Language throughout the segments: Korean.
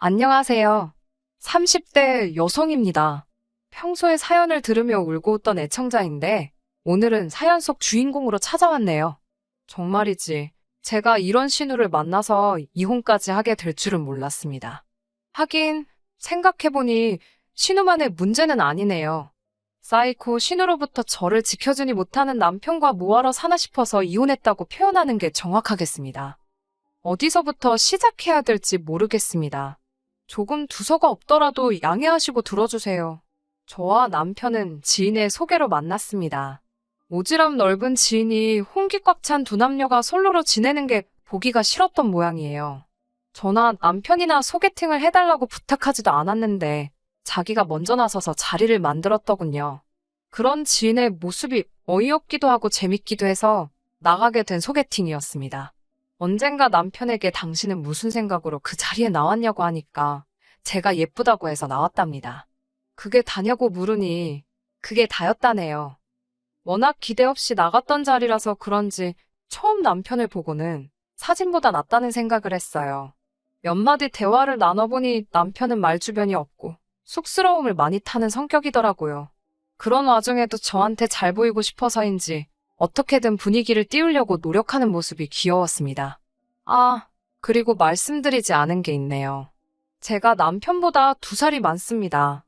안녕하세요. 30대 여성입니다. 평소에 사연을 들으며 울고 웃던 애청자인데 오늘은 사연 속 주인공으로 찾아왔네요. 정말이지. 제가 이런 신우를 만나서 이혼까지 하게 될 줄은 몰랐습니다. 하긴 생각해보니 신우만의 문제는 아니네요. 사이코 신우로부터 저를 지켜주니 못하는 남편과 뭐하러 사나 싶어서 이혼했다고 표현하는 게 정확하겠습니다. 어디서부터 시작해야 될지 모르겠습니다. 조금 두서가 없더라도 양해하시고 들어주세요. 저와 남편은 지인의 소개로 만났습니다. 오지랖 넓은 지인이 홍기 꽉 찬 두 남녀가 솔로로 지내는 게 보기가 싫었던 모양이에요. 저나 남편이나 소개팅을 해달라고 부탁하지도 않았는데 자기가 먼저 나서서 자리를 만들었더군요. 그런 지인의 모습이 어이없기도 하고 재밌기도 해서 나가게 된 소개팅이었습니다. 언젠가 남편에게 당신은 무슨 생각으로 그 자리에 나왔냐고 하니까 제가 예쁘다고 해서 나왔답니다. 그게 다냐고 물으니 그게 다였다네요. 워낙 기대 없이 나갔던 자리라서 그런지 처음 남편을 보고는 사진보다 낫다는 생각을 했어요. 몇 마디 대화를 나눠보니 남편은 말주변이 없고 쑥스러움을 많이 타는 성격이더라고요. 그런 와중에도 저한테 잘 보이고 싶어서인지 어떻게든 분위기를 띄우려고 노력하는 모습이 귀여웠습니다. 그리고 말씀드리지 않은 게 있네요. 제가 남편보다 2살이 많습니다.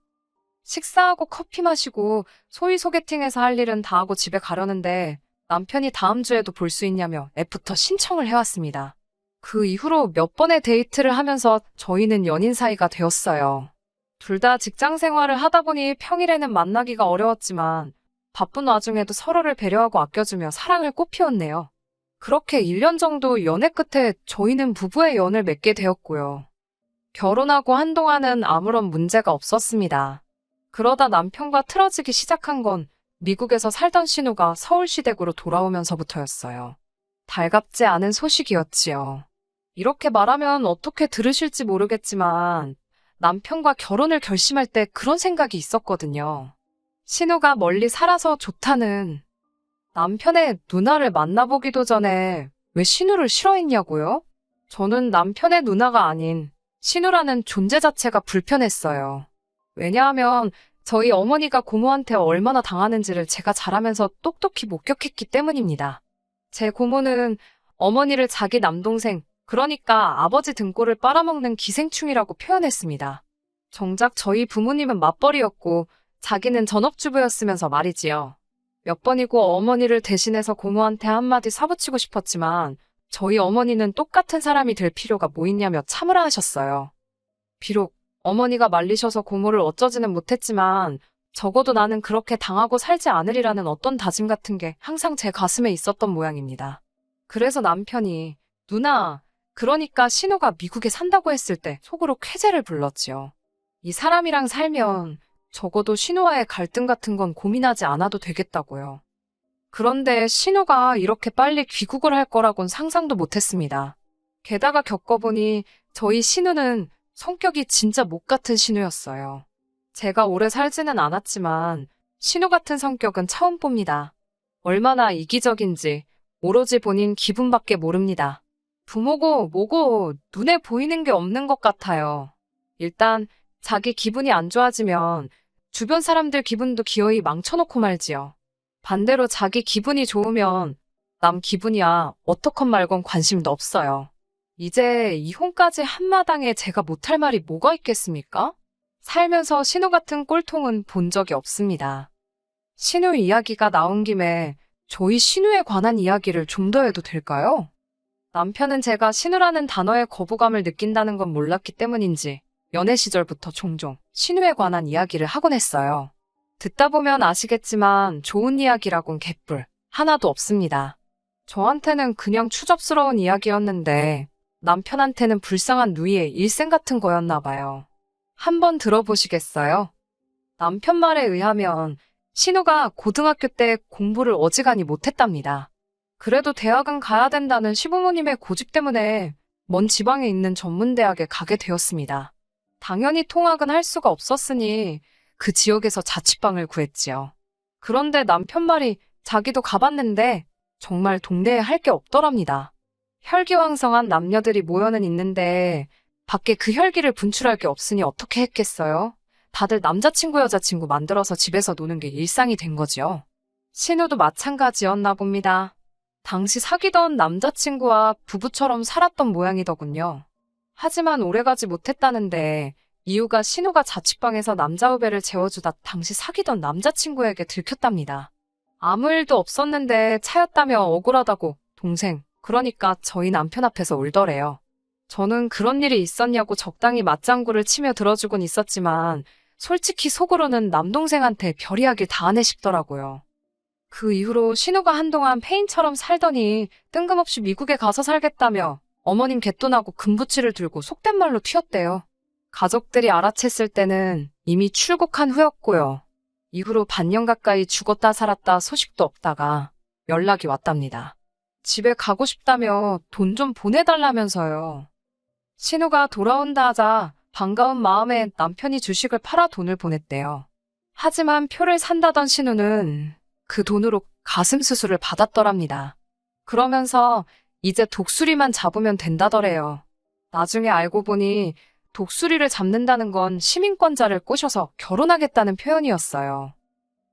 식사하고 커피 마시고 소위 소개팅에서 할 일은 다 하고 집에 가려는데 남편이 다음 주에도 볼 수 있냐며 애프터 신청을 해왔습니다. 그 이후로 몇 번의 데이트를 하면서 저희는 연인 사이가 되었어요. 둘 다 직장 생활을 하다 보니 평일에는 만나기가 어려웠지만 바쁜 와중에도 서로를 배려하고 아껴주며 사랑을 꽃피웠네요. 그렇게 1년 정도 연애 끝에 저희는 부부의 연을 맺게 되었고요. 결혼하고 한동안은 아무런 문제가 없었습니다. 그러다 남편과 틀어지기 시작한 건 미국에서 살던 신우가 서울시댁으로 돌아오면서부터였어요. 달갑지 않은 소식이었지요. 이렇게 말하면 어떻게 들으실지 모르겠지만 남편과 결혼을 결심할 때 그런 생각이 있었거든요. 신우가 멀리 살아서 좋다는 남편의 누나를 만나보기도 전에 왜 신우를 싫어했냐고요? 저는 남편의 누나가 아닌 신우라는 존재 자체가 불편했어요. 왜냐하면 저희 어머니가 고모한테 얼마나 당하는지를 제가 자라면서 똑똑히 목격했기 때문입니다. 제 고모는 어머니를 자기 남동생, 그러니까 아버지 등골을 빨아먹는 기생충이라고 표현했습니다. 정작 저희 부모님은 맞벌이였고 자기는 전업주부였으면서 말이지요. 몇 번이고 어머니를 대신해서 고모한테 한마디 사붙이고 싶었지만 저희 어머니는 똑같은 사람이 될 필요가 뭐 있냐며 참으라 하셨어요. 비록 어머니가 말리셔서 고모를 어쩌지는 못했지만 적어도 나는 그렇게 당하고 살지 않으리라는 어떤 다짐 같은 게 항상 제 가슴에 있었던 모양입니다. 그래서 남편이 누나, 그러니까 신우가 미국에 산다고 했을 때 속으로 쾌재를 불렀지요. 이 사람이랑 살면 적어도 신우와의 갈등 같은 건 고민하지 않아도 되겠다고요. 그런데 신우가 이렇게 빨리 귀국을 할 거라곤 상상도 못했습니다. 게다가 겪어보니 저희 신우는 성격이 진짜 목 같은 신우였어요. 제가 오래 살지는 않았지만 신우 같은 성격은 처음 봅니다. 얼마나 이기적인지 오로지 본인 기분밖에 모릅니다. 부모고 뭐고 눈에 보이는 게 없는 것 같아요. 일단 자기 기분이 안 좋아지면 주변 사람들 기분도 기어이 망쳐놓고 말지요. 반대로 자기 기분이 좋으면 남 기분이야 어떡건 말건 관심도 없어요. 이제 이혼까지 한마당에 제가 못할 말이 뭐가 있겠습니까? 살면서 신우 같은 꼴통은 본 적이 없습니다. 신우 이야기가 나온 김에 저희 신우에 관한 이야기를 좀 더 해도 될까요? 남편은 제가 신우라는 단어에 거부감을 느낀다는 건 몰랐기 때문인지 연애 시절부터 종종 신우에 관한 이야기를 하곤 했어요. 듣다 보면 아시겠지만 좋은 이야기라곤 개뿔 하나도 없습니다. 저한테는 그냥 추접스러운 이야기였는데 남편한테는 불쌍한 누이의 일생 같은 거였나 봐요. 한번 들어보시겠어요? 남편 말에 의하면 신우가 고등학교 때 공부를 어지간히 못했답니다. 그래도 대학은 가야 된다는 시부모님의 고집 때문에 먼 지방에 있는 전문대학에 가게 되었습니다. 당연히 통학은 할 수가 없었으니 그 지역에서 자취방을 구했지요. 그런데 남편 말이 자기도 가봤는데 정말 동네에 할 게 없더랍니다. 혈기왕성한 남녀들이 모여는 있는데 밖에 그 혈기를 분출할 게 없으니 어떻게 했겠어요? 다들 남자친구 여자친구 만들어서 집에서 노는 게 일상이 된 거지요. 신우도 마찬가지였나 봅니다. 당시 사귀던 남자친구와 부부처럼 살았던 모양이더군요. 하지만 오래가지 못했다는데 이유가 신우가 자취방에서 남자 후배를 재워주다 당시 사귀던 남자친구에게 들켰답니다. 아무 일도 없었는데 차였다며 억울하다고 동생, 그러니까 저희 남편 앞에서 울더래요. 저는 그런 일이 있었냐고 적당히 맞장구를 치며 들어주곤 있었지만 솔직히 속으로는 남동생한테 별이야길 다 하네 싶더라고요. 그 이후로 신우가 한동안 폐인처럼 살더니 뜬금없이 미국에 가서 살겠다며 어머님 갯돈하고 금부치를 들고 속된 말로 튀었대요. 가족들이 알아챘을 때는 이미 출국한 후였고요. 이후로 반년 가까이 죽었다 살았다 소식도 없다가 연락이 왔답니다. 집에 가고 싶다며 돈 좀 보내달라면서요. 신우가 돌아온다 하자 반가운 마음에 남편이 주식을 팔아 돈을 보냈대요. 하지만 표를 산다던 신우는 그 돈으로 가슴 수술을 받았더랍니다. 그러면서 이제 독수리만 잡으면 된다더래요. 나중에 알고 보니 독수리를 잡는다는 건 시민권자를 꼬셔서 결혼하겠다는 표현이었어요.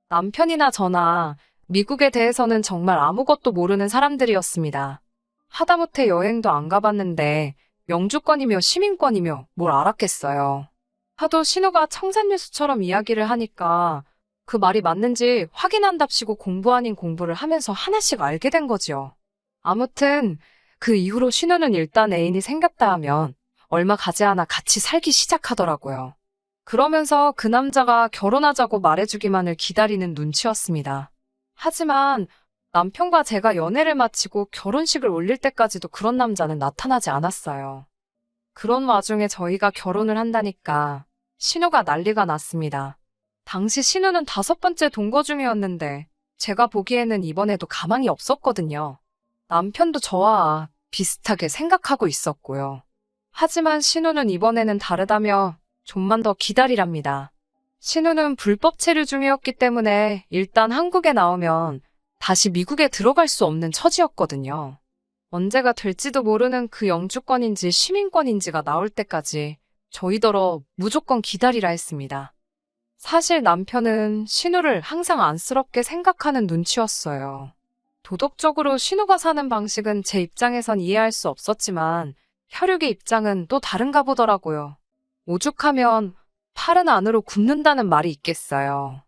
남편이나 저나 미국에 대해서는 정말 아무것도 모르는 사람들이었습니다. 하다못해 여행도 안 가봤는데 영주권이며 시민권이며 뭘 알았겠어요. 하도 신우가 청산유수처럼 이야기를 하니까 그 말이 맞는지 확인한답시고 공부 아닌 공부를 하면서 하나씩 알게 된 거지요. 아무튼 그 이후로 신우는 일단 애인이 생겼다 하면 얼마 가지 않아 같이 살기 시작하더라고요. 그러면서 그 남자가 결혼하자고 말해주기만을 기다리는 눈치였습니다. 하지만 남편과 제가 연애를 마치고 결혼식을 올릴 때까지도 그런 남자는 나타나지 않았어요. 그런 와중에 저희가 결혼을 한다니까 신우가 난리가 났습니다. 당시 신우는 5번째 동거 중이었는데 제가 보기에는 이번에도 가망이 없었거든요. 남편도 저와 비슷하게 생각하고 있었고요. 하지만 신우는 이번에는 다르다며 좀만 더 기다리랍니다. 신우는 불법 체류 중이었기 때문에 일단 한국에 나오면 다시 미국에 들어갈 수 없는 처지였거든요. 언제가 될지도 모르는 그 영주권인지 시민권인지가 나올 때까지 저희더러 무조건 기다리라 했습니다. 사실 남편은 신우를 항상 안쓰럽게 생각하는 눈치였어요. 도덕적으로 신우가 사는 방식은 제 입장에선 이해할 수 없었지만 혈육의 입장은 또 다른가 보더라고요. 오죽하면 팔은 안으로 굽는다는 말이 있겠어요.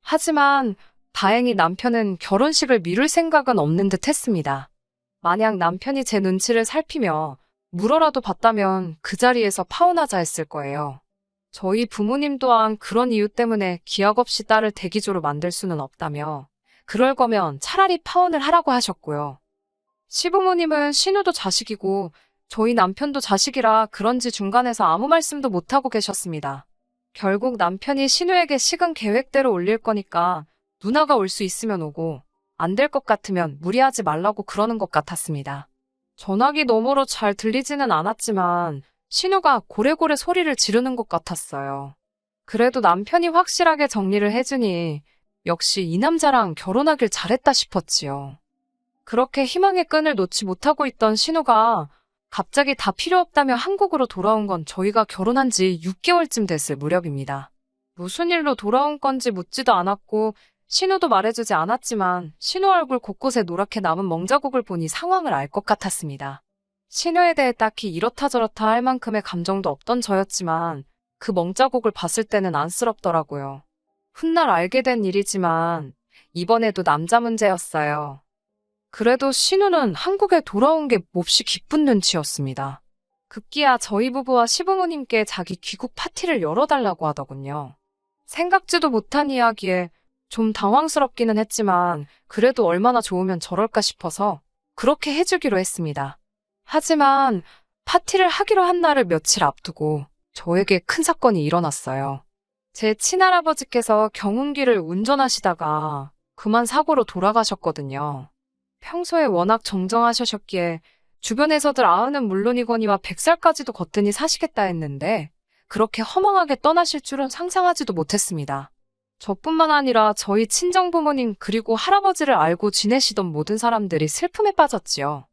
하지만 다행히 남편은 결혼식을 미룰 생각은 없는 듯 했습니다. 만약 남편이 제 눈치를 살피며 물어라도 봤다면 그 자리에서 파혼하자 했을 거예요. 저희 부모님 또한 그런 이유 때문에 기약 없이 딸을 대기조로 만들 수는 없다며 그럴 거면 차라리 파혼을 하라고 하셨고요. 시부모님은 신우도 자식이고 저희 남편도 자식이라 그런지 중간에서 아무 말씀도 못하고 계셨습니다. 결국 남편이 신우에게 식은 계획대로 올릴 거니까 누나가 올 수 있으면 오고 안 될 것 같으면 무리하지 말라고 그러는 것 같았습니다. 전화기 너머로 잘 들리지는 않았지만 신우가 고래고래 소리를 지르는 것 같았어요. 그래도 남편이 확실하게 정리를 해주니 역시 이 남자랑 결혼하길 잘했다 싶었지요. 그렇게 희망의 끈을 놓지 못하고 있던 신우가 갑자기 다 필요 없다며 한국으로 돌아온 건 저희가 결혼한 지 6개월쯤 됐을 무렵입니다. 무슨 일로 돌아온 건지 묻지도 않았고 신우도 말해주지 않았지만 신우 얼굴 곳곳에 노랗게 남은 멍자국을 보니 상황을 알 것 같았습니다. 신우에 대해 딱히 이렇다 저렇다 할 만큼의 감정도 없던 저였지만 그 멍자국을 봤을 때는 안쓰럽더라고요. 훗날 알게 된 일이지만 이번에도 남자 문제였어요. 그래도 신우는 한국에 돌아온 게 몹시 기쁜 눈치였습니다. 급기야 저희 부부와 시부모님께 자기 귀국 파티를 열어달라고 하더군요. 생각지도 못한 이야기에 좀 당황스럽기는 했지만 그래도 얼마나 좋으면 저럴까 싶어서 그렇게 해주기로 했습니다. 하지만 파티를 하기로 한 날을 며칠 앞두고 저에게 큰 사건이 일어났어요. 제 친할아버지께서 경운기를 운전하시다가 그만 사고로 돌아가셨거든요. 평소에 워낙 정정하셨기에 주변에서들 아흔은 물론이거니와 100살까지도 거뜬히 사시겠다 했는데 그렇게 허망하게 떠나실 줄은 상상하지도 못했습니다. 저뿐만 아니라 저희 친정부모님 그리고 할아버지를 알고 지내시던 모든 사람들이 슬픔에 빠졌지요.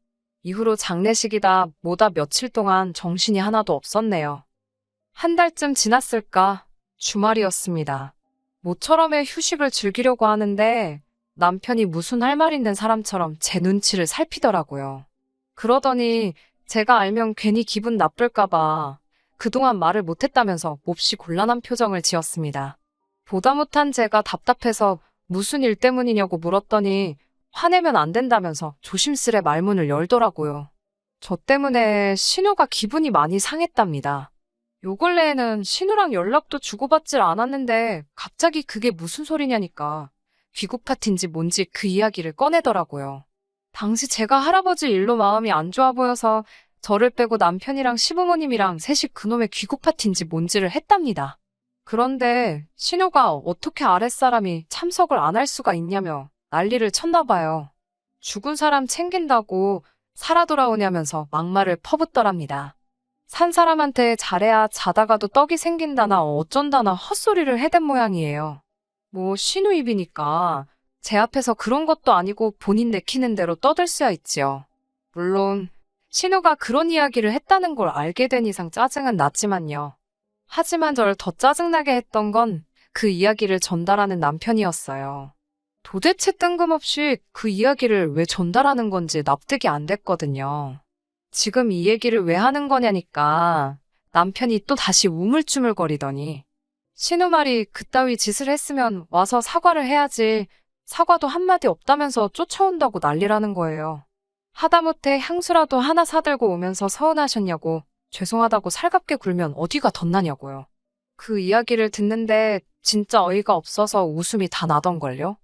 이후로 장례식이다 뭐다 며칠 동안 정신이 하나도 없었네요. 한 달쯤 지났을까? 주말이었습니다. 모처럼의 휴식을 즐기려고 하는데 남편이 무슨 할 말 있는 사람처럼 제 눈치를 살피더라고요. 그러더니 제가 알면 괜히 기분 나쁠까봐 그동안 말을 못했다면서 몹시 곤란한 표정을 지었습니다. 보다 못한 제가 답답해서 무슨 일 때문이냐고 물었더니 화내면 안 된다면서 조심스레 말문을 열더라고요. 저 때문에 신우가 기분이 많이 상했답니다. 요 근래에는 신우랑 연락도 주고받질 않았는데 갑자기 그게 무슨 소리냐니까 귀국 파티인지 뭔지 그 이야기를 꺼내더라고요. 당시 제가 할아버지 일로 마음이 안 좋아 보여서 저를 빼고 남편이랑 시부모님이랑 셋이 그놈의 귀국 파티인지 뭔지를 했답니다. 그런데 신우가 어떻게 아랫사람이 참석을 안 할 수가 있냐며 난리를 쳤나 봐요. 죽은 사람 챙긴다고 살아 돌아오냐면서 막말을 퍼붓더랍니다. 산 사람한테 잘해야 자다가도 떡이 생긴다나 어쩐다나 헛소리를 해댄 모양이에요. 뭐 신우 입이니까 제 앞에서 그런 것도 아니고 본인 내키는 대로 떠들 수야 있지요. 물론 신우가 그런 이야기를 했다는 걸 알게 된 이상 짜증은 났지만요. 하지만 저를 더 짜증나게 했던 건 그 이야기를 전달하는 남편이었어요. 도대체 뜬금없이 그 이야기를 왜 전달하는 건지 납득이 안 됐거든요. 지금 이 얘기를 왜 하는 거냐니까 남편이 또 다시 우물쭈물거리더니 신우 말이 그따위 짓을 했으면 와서 사과를 해야지 사과도 한마디 없다면서 쫓아온다고 난리라는 거예요. 하다못해 향수라도 하나 사들고 오면서 서운하셨냐고 죄송하다고 살갑게 굴면 어디가 덧나냐고요. 그 이야기를 듣는데 진짜 어이가 없어서 웃음이 다 나던걸요.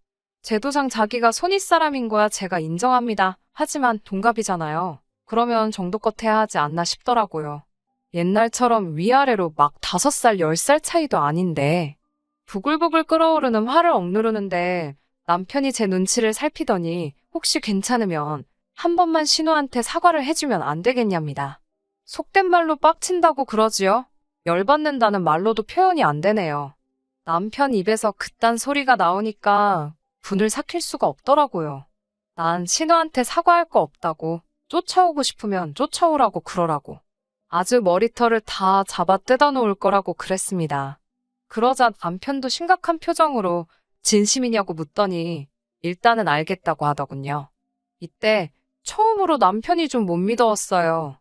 제도상 자기가 손윗사람인 거야 제가 인정합니다. 하지만 동갑이잖아요. 그러면 정도껏 해야 하지 않나 싶더라고요. 옛날처럼 위아래로 막 5살, 10살 차이도 아닌데 부글부글 끓어오르는 화를 억누르는데 남편이 제 눈치를 살피더니 혹시 괜찮으면 한 번만 신우한테 사과를 해주면 안 되겠냐입니다. 속된 말로 빡친다고 그러지요? 열받는다는 말로도 표현이 안 되네요. 남편 입에서 그딴 소리가 나오니까 분을 삭힐 수가 없더라고요. 난 신우한테 사과할 거 없다고 쫓아오고 싶으면 쫓아오라고 그러라고 아주 머리털을 다 잡아 뜯어 놓을 거라고 그랬습니다. 그러자 남편도 심각한 표정으로 진심이냐고 묻더니 일단은 알겠다고 하더군요. 이때 처음으로 남편이 좀 못 믿어왔어요.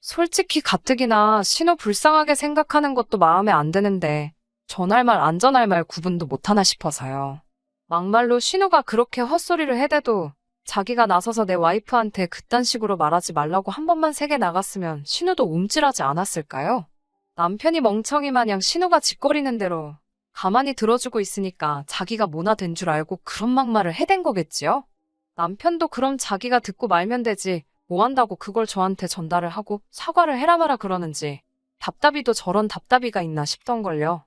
솔직히 가뜩이나 신우 불쌍하게 생각하는 것도 마음에 안 드는데 전할 말 안 전할 말 구분도 못하나 싶어서요. 막말로 신우가 그렇게 헛소리를 해대도 자기가 나서서 내 와이프한테 그딴 식으로 말하지 말라고 한 번만 세게 나갔으면 신우도 움찔하지 않았을까요? 남편이 멍청이 마냥 신우가 짓거리는 대로 가만히 들어주고 있으니까 자기가 뭐나 된 줄 알고 그런 막말을 해댄 거겠지요? 남편도 그럼 자기가 듣고 말면 되지 뭐 한다고 그걸 저한테 전달을 하고 사과를 해라 마라 그러는지 답답이도 저런 답답이가 있나 싶던걸요.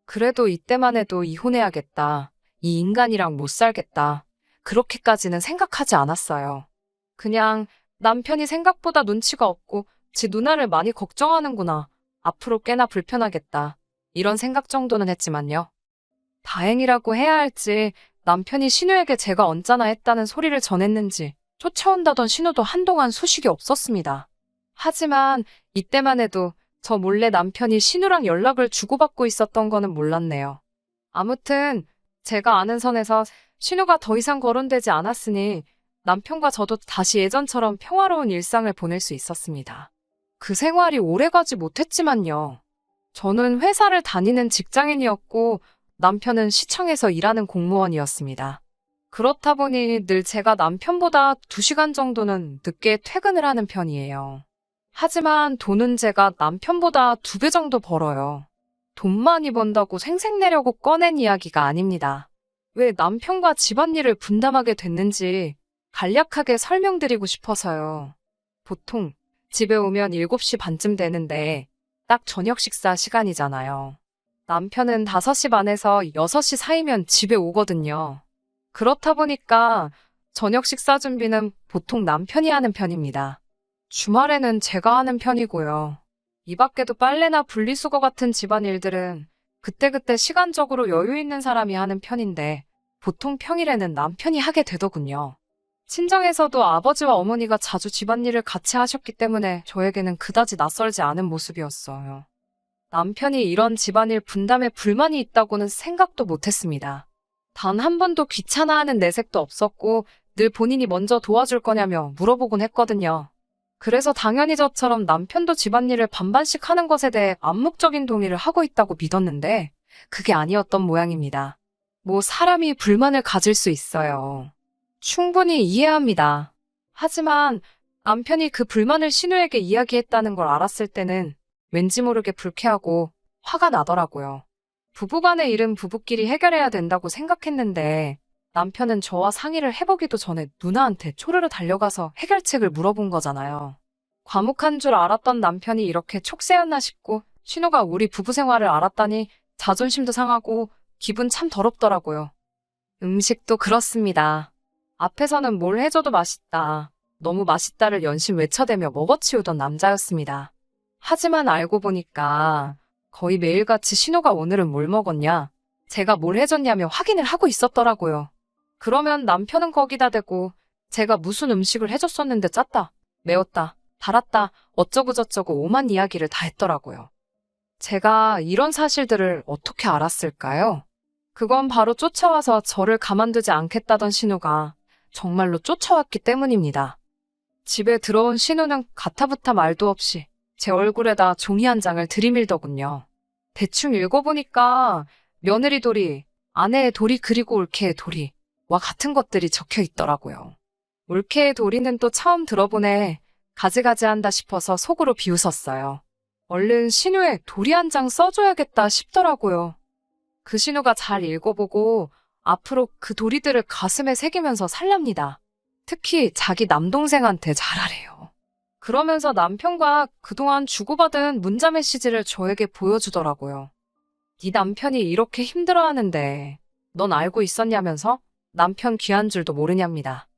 그래도 이때만 해도 이혼해야겠다. 이 인간이랑 못 살겠다. 그렇게까지는 생각하지 않았어요. 그냥 남편이 생각보다 눈치가 없고 지 누나를 많이 걱정하는구나. 앞으로 꽤나 불편하겠다. 이런 생각 정도는 했지만요. 다행이라고 해야 할지 남편이 신우에게 제가 언짢아 했다는 소리를 전했는지 쫓아온다던 신우도 한동안 소식이 없었습니다. 하지만 이때만 해도 저 몰래 남편이 신우랑 연락을 주고받고 있었던 거는 몰랐네요. 아무튼 제가 아는 선에서 신우가 더 이상 거론되지 않았으니 남편과 저도 다시 예전처럼 평화로운 일상을 보낼 수 있었습니다. 그 생활이 오래가지 못했지만요. 저는 회사를 다니는 직장인이었고 남편은 시청에서 일하는 공무원이었습니다. 그렇다 보니 늘 제가 남편보다 2시간 정도는 늦게 퇴근을 하는 편이에요. 하지만 돈은 제가 남편보다 2배 정도 벌어요. 돈 많이 번다고 생색내려고 꺼낸 이야기가 아닙니다. 왜 남편과 집안일을 분담하게 됐는지 간략하게 설명드리고 싶어서요. 보통 집에 오면 7시 반쯤 되는데 딱 저녁 식사 시간이잖아요. 남편은 5시 반에서 6시 사이면 집에 오거든요. 그렇다 보니까 저녁 식사 준비는 보통 남편이 하는 편입니다. 주말에는 제가 하는 편이고요. 이 밖에도 빨래나 분리수거 같은 집안일들은 그때그때 시간적으로 여유 있는 사람이 하는 편인데 보통 평일에는 남편이 하게 되더군요. 친정에서도 아버지와 어머니가 자주 집안일을 같이 하셨기 때문에 저에게는 그다지 낯설지 않은 모습이었어요. 남편이 이런 집안일 분담에 불만이 있다고는 생각도 못했습니다. 단 한 번도 귀찮아하는 내색도 없었고 늘 본인이 먼저 도와줄 거냐며 물어보곤 했거든요. 그래서 당연히 저처럼 남편도 집안일을 반반씩 하는 것에 대해 암묵적인 동의를 하고 있다고 믿었는데 그게 아니었던 모양입니다. 뭐 사람이 불만을 가질 수 있어요. 충분히 이해합니다. 하지만 남편이 그 불만을 신우에게 이야기했다는 걸 알았을 때는 왠지 모르게 불쾌하고 화가 나더라고요. 부부간의 일은 부부끼리 해결해야 된다고 생각했는데 남편은 저와 상의를 해보기도 전에 누나한테 초르르 달려가서 해결책을 물어본 거잖아요. 과묵한 줄 알았던 남편이 이렇게 촉새였나 싶고 신우가 우리 부부 생활을 알았다니 자존심도 상하고 기분 참 더럽더라고요. 음식도 그렇습니다. 앞에서는 뭘 해줘도 맛있다. 너무 맛있다를 연신 외쳐대며 먹어치우던 남자였습니다. 하지만 알고 보니까 거의 매일같이 신우가 오늘은 뭘 먹었냐, 제가 뭘 해줬냐며 확인을 하고 있었더라고요. 그러면 남편은 거기다 대고 제가 무슨 음식을 해줬었는데 짰다, 매웠다, 달았다, 어쩌고저쩌고 오만 이야기를 다 했더라고요. 제가 이런 사실들을 어떻게 알았을까요? 그건 바로 쫓아와서 저를 가만두지 않겠다던 신우가 정말로 쫓아왔기 때문입니다. 집에 들어온 신우는 가타부타 말도 없이 제 얼굴에다 종이 한 장을 들이밀더군요. 대충 읽어보니까 며느리 도리, 아내의 도리 그리고 올케의 도리와 같은 것들이 적혀 있더라고요. 올케의 도리는 또 처음 들어보네. 가지가지한다 싶어서 속으로 비웃었어요. 얼른 신우에 도리 한 장 써줘야겠다 싶더라고요. 그 신우가 잘 읽어보고 앞으로 그 도리들을 가슴에 새기면서 살랍니다. 특히 자기 남동생한테 잘하래요. 그러면서 남편과 그동안 주고받은 문자 메시지를 저에게 보여주더라고요. 네 남편이 이렇게 힘들어하는데 넌 알고 있었냐면서 남편 귀한 줄도 모르냐입니다.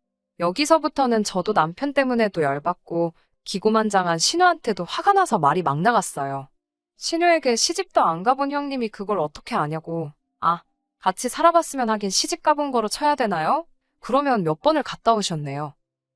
여기서부터는 저도 남편 때문에도 열받고 기고만장한 신우한테도 화가 나서 말이 막 나갔어요. 신우에게 시집도 안 가본 형님이 그걸 어떻게 아냐고. 아, 같이 살아봤으면 하긴 시집 가본 거로 쳐야 되나요? 그러면 몇 번을 갔다 오셨네요.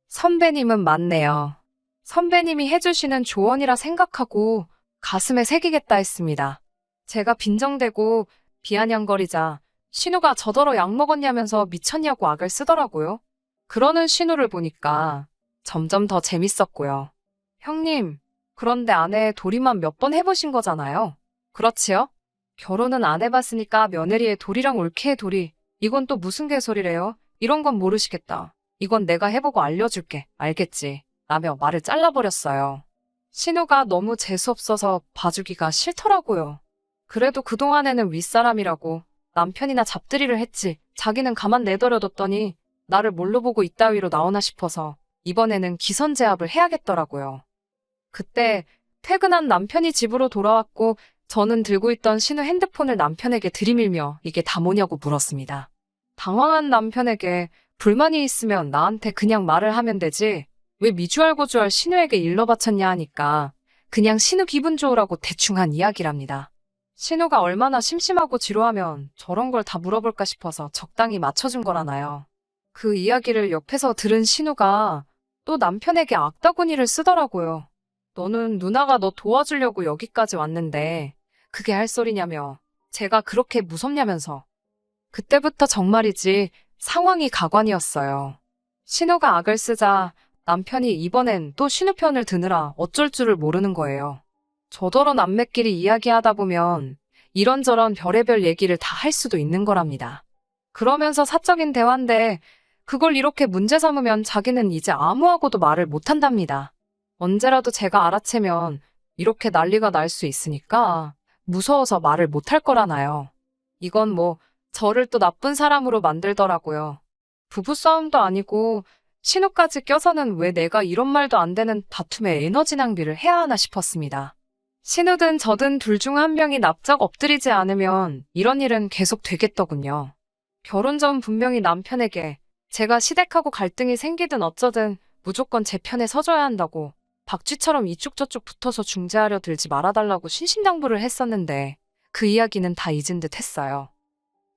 선배님은 맞네요. 선배님이 해주시는 조언이라 생각하고 가슴에 새기겠다 했습니다. 제가 빈정대고 비아냥거리자 신우가 저더러 약 먹었냐면서 미쳤냐고 악을 쓰더라고요. 그러는 신우를 보니까 점점 더 재밌었고요. 형님, 그런데 아내의 도리만 몇 번 해보신 거잖아요. 그렇지요? 결혼은 안 해봤으니까 며느리의 도리랑 올케의 도리, 이건 또 무슨 개소리래요? 이런 건 모르시겠다. 이건 내가 해보고 알려줄게. 알겠지? 라며 말을 잘라버렸어요. 신우가 너무 재수없어서 봐주기가 싫더라고요. 그래도 그동안에는 윗사람이라고 남편이나 잡들이를 했지 자기는 가만 내버려뒀더니 나를 뭘로 보고 이따위로 나오나 싶어서 이번에는 기선제압을 해야겠더라고요. 그때 퇴근한 남편이 집으로 돌아왔고 저는 들고 있던 신우 핸드폰을 남편에게 들이밀며 이게 다 뭐냐고 물었습니다. 당황한 남편에게 불만이 있으면 나한테 그냥 말을 하면 되지 왜 미주알고주알 신우에게 일러 바쳤냐 하니까 그냥 신우 기분 좋으라고 대충 한 이야기랍니다. 신우가 얼마나 심심하고 지루하면 저런 걸 다 물어볼까 싶어서 적당히 맞춰준 거라나요. 그 이야기를 옆에서 들은 신우가 또 남편에게 악다구니를 쓰더라고요. 너는 누나가 너 도와주려고 여기까지 왔는데 그게 할 소리냐며 제가 그렇게 무섭냐면서. 그때부터 정말이지 상황이 가관이었어요. 신우가 악을 쓰자 남편이 이번엔 또 신우 편을 드느라 어쩔 줄을 모르는 거예요. 저더러 남매끼리 이야기하다 보면 이런저런 별의별 얘기를 다 할 수도 있는 거랍니다. 그러면서 사적인 대화인데 그걸 이렇게 문제 삼으면 자기는 이제 아무하고도 말을 못한답니다. 언제라도 제가 알아채면 이렇게 난리가 날 수 있으니까 무서워서 말을 못할 거라나요. 이건 뭐 저를 또 나쁜 사람으로 만들더라고요. 부부싸움도 아니고 신우까지 껴서는 왜 내가 이런 말도 안 되는 다툼에 에너지 낭비를 해야 하나 싶었습니다. 신우든 저든 둘 중 한 명이 납작 엎드리지 않으면 이런 일은 계속 되겠더군요. 결혼 전 분명히 남편에게 제가 시댁하고 갈등이 생기든 어쩌든 무조건 제 편에 서줘야 한다고 박쥐처럼 이쪽 저쪽 붙어서 중재하려 들지 말아달라고 신신당부를 했었는데 그 이야기는 다 잊은 듯 했어요.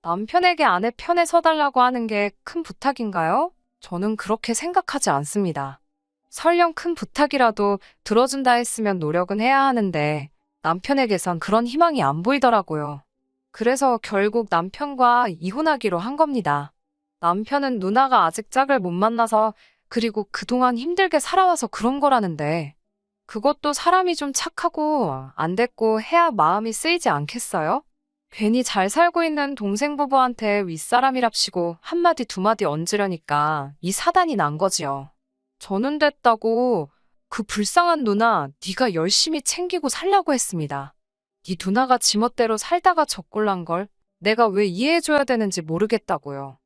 남편에게 아내 편에 서달라고 하는 게 큰 부탁인가요? 저는 그렇게 생각하지 않습니다. 설령 큰 부탁이라도 들어준다 했으면 노력은 해야 하는데 남편에게선 그런 희망이 안 보이더라고요. 그래서 결국 남편과 이혼하기로 한 겁니다. 남편은 누나가 아직 짝을 못 만나서 그리고 그동안 힘들게 살아와서 그런 거라는데 그것도 사람이 좀 착하고 안 됐고 해야 마음이 쓰이지 않겠어요? 괜히 잘 살고 있는 동생 부부한테 윗사람이랍시고 한마디 두마디 얹으려니까 이 사단이 난 거지요. 저는 됐다고 그 불쌍한 누나 네가 열심히 챙기고 살려고 했습니다. 네 누나가 지멋대로 살다가 저꼴난 걸 내가 왜 이해해줘야 되는지 모르겠다고요.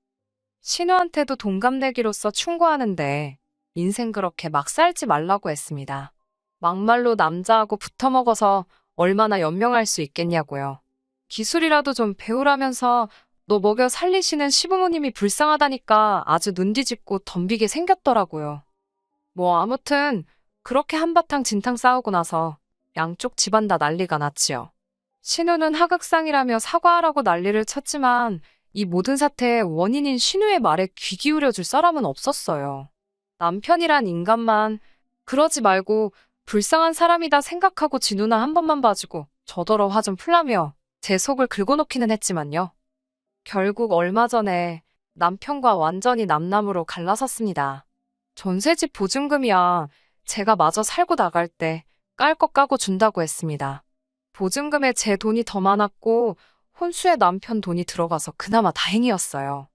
신우한테도 동갑내기로서 충고하는데 인생 그렇게 막 살지 말라고 했습니다. 막말로 남자하고 붙어먹어서 얼마나 연명할 수 있겠냐고요. 기술이라도 좀 배우라면서 너 먹여 살리시는 시부모님이 불쌍하다니까 아주 눈 뒤집고 덤비게 생겼더라고요. 뭐 아무튼 그렇게 한바탕 진탕 싸우고 나서 양쪽 집안 다 난리가 났지요. 신우는 하극상이라며 사과하라고 난리를 쳤지만 이 모든 사태의 원인인 신우의 말에 귀 기울여줄 사람은 없었어요. 남편이란 인간만 그러지 말고 불쌍한 사람이다 생각하고 지 누나 한 번만 봐주고 저더러 화 좀 풀라며 제 속을 긁어놓기는 했지만요. 결국 얼마 전에 남편과 완전히 남남으로 갈라섰습니다. 전세집 보증금이야 제가 마저 살고 나갈 때 깔 거 까고 준다고 했습니다. 보증금에 제 돈이 더 많았고 혼수에 남편 돈이 들어가서 그나마 다행이었어요.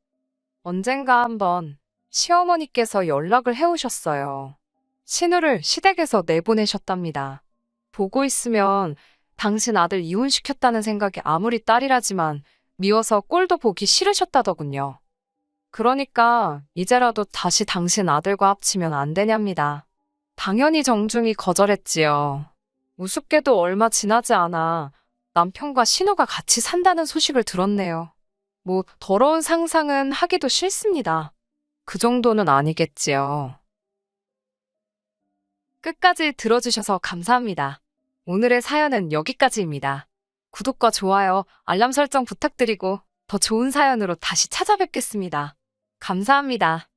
언젠가 한번 시어머니께서 연락을 해오셨어요. 신우를 시댁에서 내보내셨답니다. 보고 있으면 당신 아들 이혼시켰다는 생각이 아무리 딸이라지만 미워서 꼴도 보기 싫으셨다더군요. 그러니까 이제라도 다시 당신 아들과 합치면 안 되냐입니다. 당연히 정중히 거절했지요. 우습게도 얼마 지나지 않아 남편과 신우가 같이 산다는 소식을 들었네요. 뭐 더러운 상상은 하기도 싫습니다. 그 정도는 아니겠지요. 끝까지 들어주셔서 감사합니다. 오늘의 사연은 여기까지입니다. 구독과 좋아요, 알람 설정 부탁드리고 더 좋은 사연으로 다시 찾아뵙겠습니다. 감사합니다.